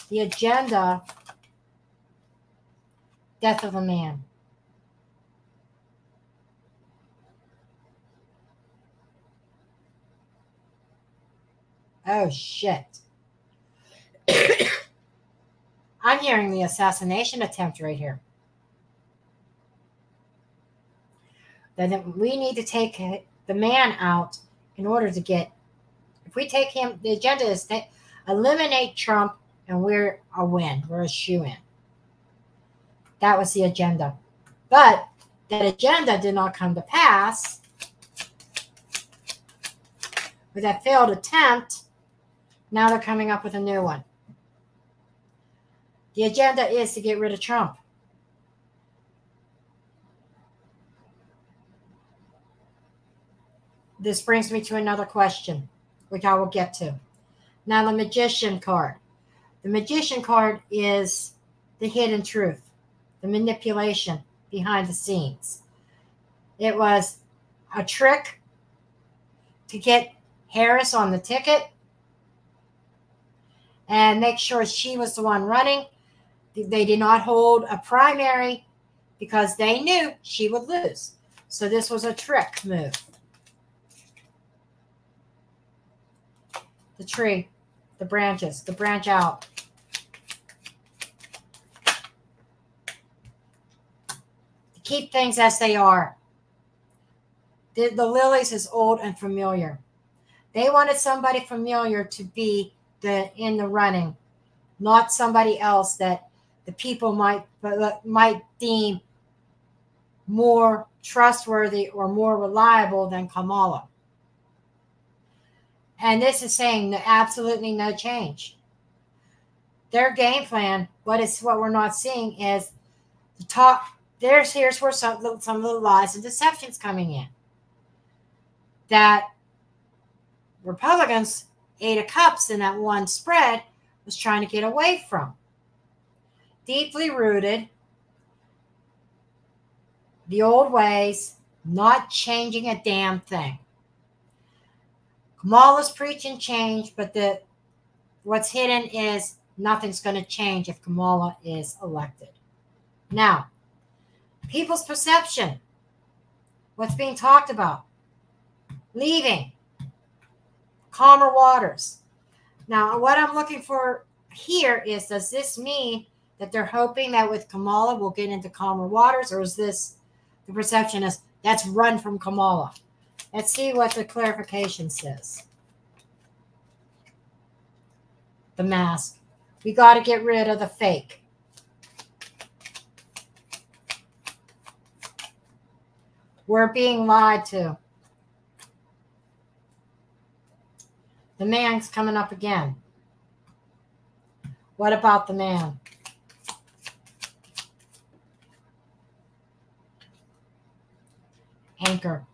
The agenda. Death of a man. Oh, shit. I'm hearing the assassination attempt right here. Then we need to take the man out in order to get, if we take him, the agenda is to eliminate Trump and we're a win. We're a shoo-in. That was the agenda. But that agenda did not come to pass. With that failed attempt, now they're coming up with a new one. The agenda is to get rid of Trump. This brings me to another question, which I will get to. Now, the Magician card. The Magician card is the hidden truth, the manipulation behind the scenes. It was a trick to get Harris on the ticket and make sure she was the one running. They did not hold a primary because they knew she would lose. So this was a trick move. The tree, the branches, the branch out. To keep things as they are. The lilies is old and familiar. They wanted somebody familiar to be in the running, not somebody else that the people might deem more trustworthy or more reliable than Kamala. And this is saying absolutely no change. Their game plan, what we're not seeing is the talk. Here's where some of the lies and deceptions coming in. That Republicans, 8 of Cups in that one spread, was trying to get away from. Deeply rooted, the old ways, not changing a damn thing. Kamala's preaching change, but what's hidden is nothing's going to change if Kamala is elected. Now, people's perception, what's being talked about, leaving, calmer waters. Now, what I'm looking for here is, does this mean that they're hoping that with Kamala we'll get into calmer waters, or is this the perception is that's run from Kamala? Let's see what the clarification says. The mask. We got to get rid of the fake. We're being lied to. The man's coming up again. What about the man? Anchor.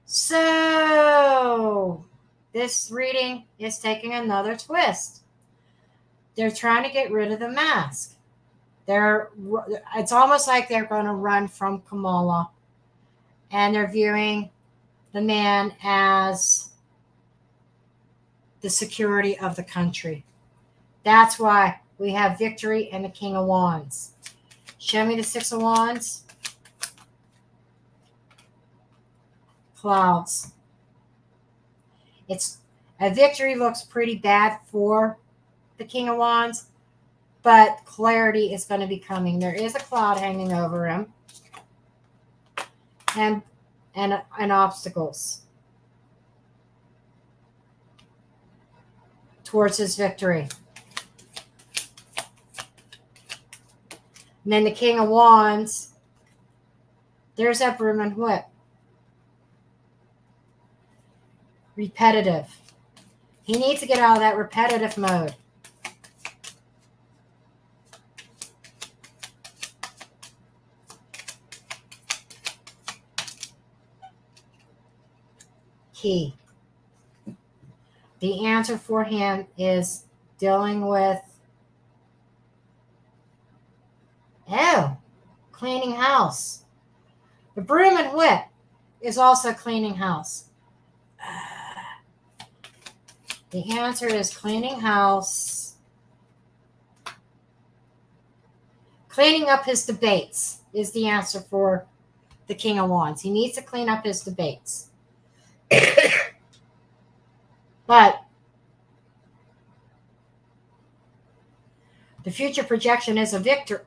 So, this reading is taking another twist. They're trying to get rid of the mask. It's almost like they're going to run from Kamala, and they're viewing the man as the security of the country. That's why we have victory and the King of Wands. Show me the 6 of Wands. Clouds. A victory looks pretty bad for the King of Wands, but clarity is going to be coming. There is a cloud hanging over him, and obstacles towards his victory. And then the King of Wands, there's that broom and whip. Repetitive. He needs to get out of that repetitive mode. key. The answer for him is dealing with, cleaning house. The broom and whip is also cleaning house. The answer is cleaning house. Cleaning up his debates is the answer for the King of Wands. He needs to clean up his debates. But the future projection is a victor.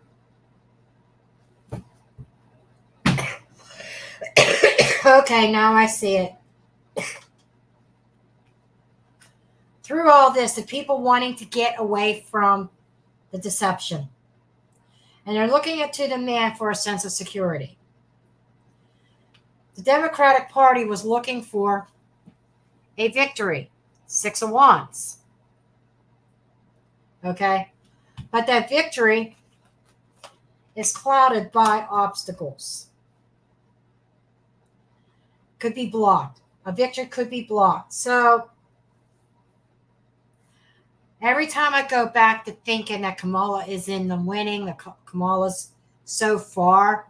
Okay, now I see it. Through all this, the people wanting to get away from the deception. And they're looking to the man for a sense of security. The Democratic Party was looking for a victory. 6 of Wands. Okay? But that victory is clouded by obstacles. Could be blocked. A victory could be blocked. So every time I go back to thinking that Kamala is in the winning, the Kamala's so far,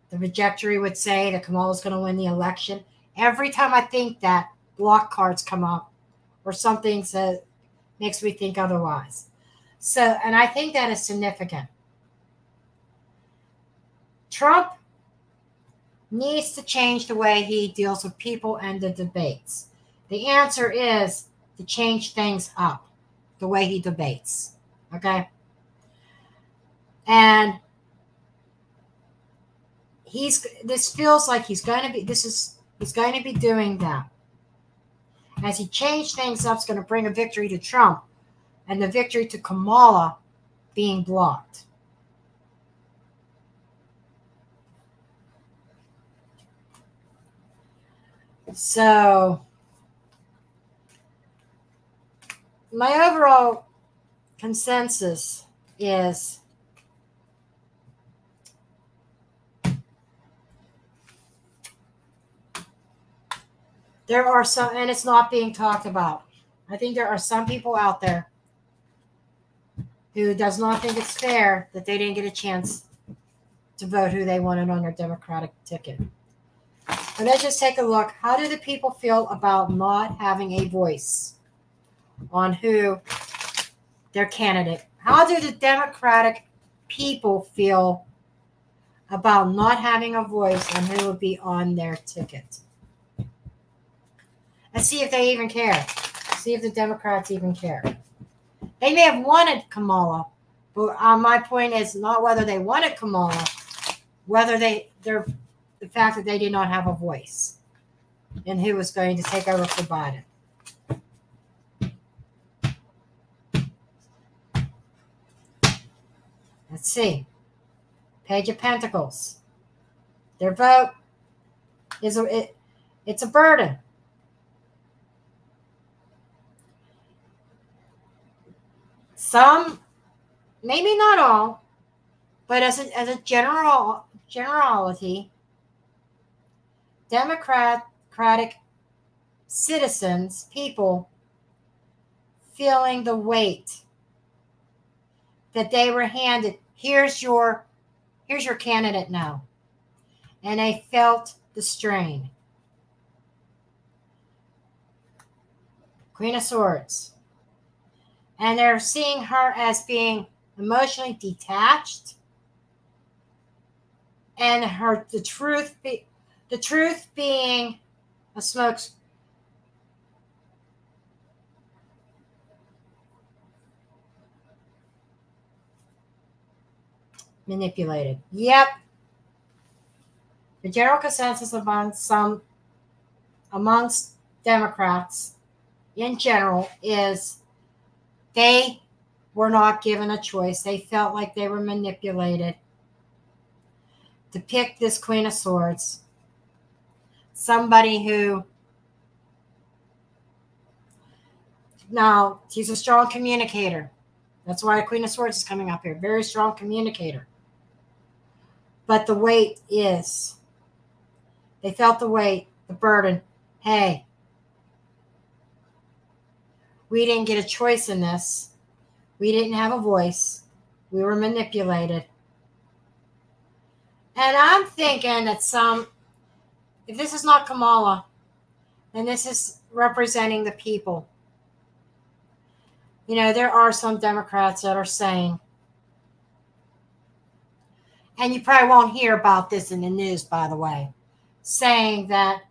the trajectory would say that Kamala's going to win the election. Every time I think that, block cards come up or something that makes me think otherwise. So, and I think that is significant. Trump needs to change the way he deals with people and the debates. The answer is to change things up, the way he debates. Okay? And this feels like he's going to be doing that. As he changed things up, it's going to bring a victory to Trump and the victory to Kamala being blocked. So, my overall consensus is there are some, and it's not being talked about. I think there are some people out there who does not think it's fair that they didn't get a chance to vote who they wanted on their Democratic ticket. And let's just take a look. How do the people feel about not having a voice on who their candidate? How do the Democratic people feel about not having a voice on who would be on their ticket? And see if they even care. See if the Democrats even care. They may have wanted Kamala, but my point is not whether they wanted Kamala, whether the fact that they did not have a voice in who was going to take over for Biden. Let's see. Page of Pentacles. Their vote is it's a burden. Some, maybe not all, but as a generality, Democratic citizens, people, feeling the weight that they were handed. Here's your candidate now. And they felt the strain. Queen of Swords. And they're seeing her as being emotionally detached. And the truth being a manipulated. Yep. The general consensus amongst Democrats in general is they were not given a choice. They felt like they were manipulated to pick this Queen of Swords. Somebody who, now, she's a strong communicator. That's why the Queen of Swords is coming up here. Very strong communicator. But the weight is, they felt the weight the burden. Hey, we didn't get a choice in this. We didn't have a voice. We were manipulated. And I'm thinking that if this is not Kamala, then this is representing the people. You know, there are some Democrats that are saying, and you probably won't hear about this in the news, by the way, saying that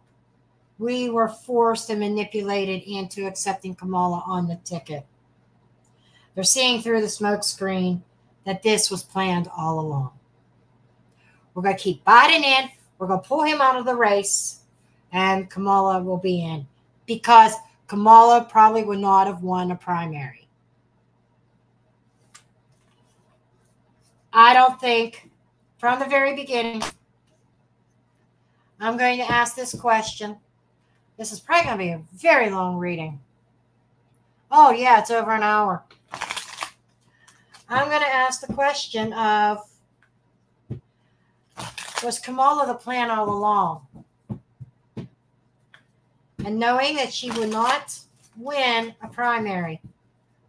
we were forced and manipulated into accepting Kamala on the ticket. They're seeing through the smoke screen that this was planned all along. We're going to keep Biden in. We're going to pull him out of the race, and Kamala will be in, because Kamala probably would not have won a primary. I don't think, from the very beginning, I'm going to ask this question. This is probably going to be a very long reading. Oh, yeah, it's over an hour. I'm going to ask the question of, was Kamala the plan all along? And knowing that she would not win a primary,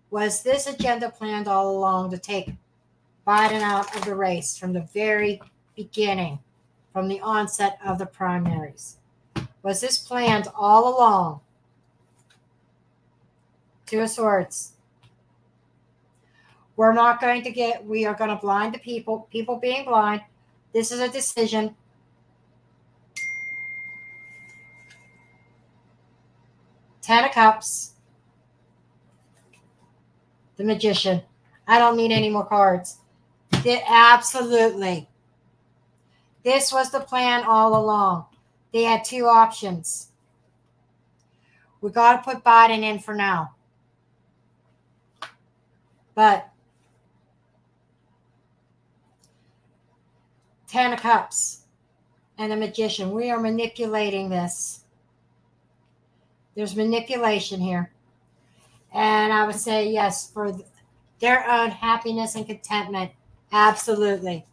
was this agenda planned all along to take Biden out of the race from the very beginning, from the onset of the primaries? Was this planned all along? Two of Swords. We are going to blind the people being blind. This is a decision. Ten of Cups. The Magician. I don't need any more cards. Absolutely. This was the plan all along. They had two options. We got to put Biden in for now. But Ten of Cups and the Magician. We are manipulating this. There's manipulation here. And I would say yes, for their own happiness and contentment. Absolutely.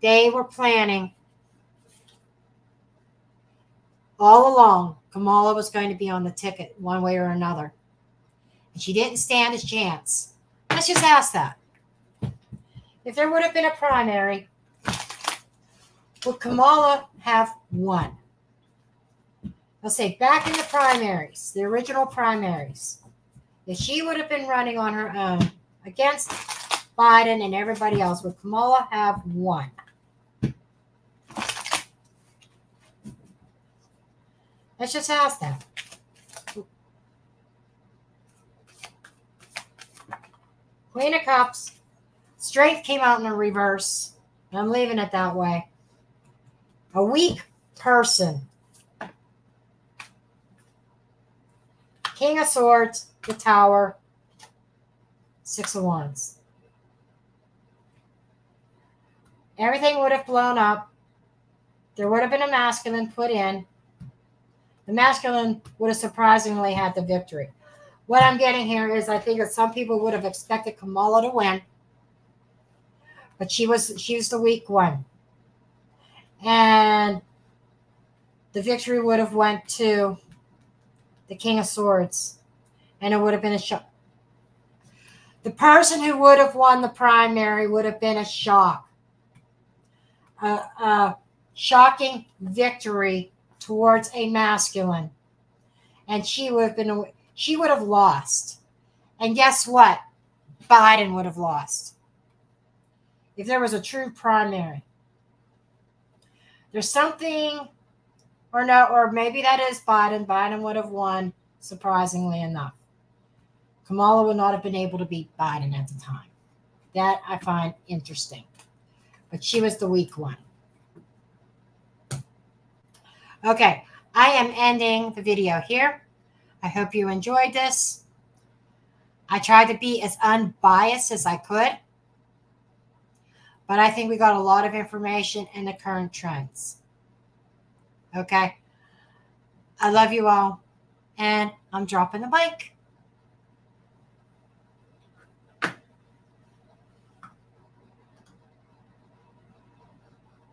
They were planning all along. Kamala was going to be on the ticket one way or another. And she didn't stand a chance. Let's just ask that. If there would have been a primary, would Kamala have won? I'll say back in the primaries, the original primaries, if she would have been running on her own against Biden and everybody else, would Kamala have won? Let's just ask that. Queen of Cups. Strength came out in a reverse. I'm leaving it that way. A weak person. King of Swords, the Tower, Six of Wands. Everything would have blown up. There would have been a masculine put in. The masculine would have surprisingly had the victory. What I'm getting here is I think that some people would have expected Kamala to win, but she was the weak one. And the victory would have went to the King of Swords, and it would have been a shock. The person who would have won the primary would have been a shock. A shocking victory towards a masculine. And she would have lost. And guess what? Biden would have lost. If there was a true primary. There's something, or maybe that is Biden. Biden would have won, surprisingly enough. Kamala would not have been able to beat Biden at the time. That I find interesting. But she was the weak one. Okay, I am ending the video here. I hope you enjoyed this. I tried to be as unbiased as I could. But I think we got a lot of information in the current trends. Okay? I love you all. And I'm dropping the mic.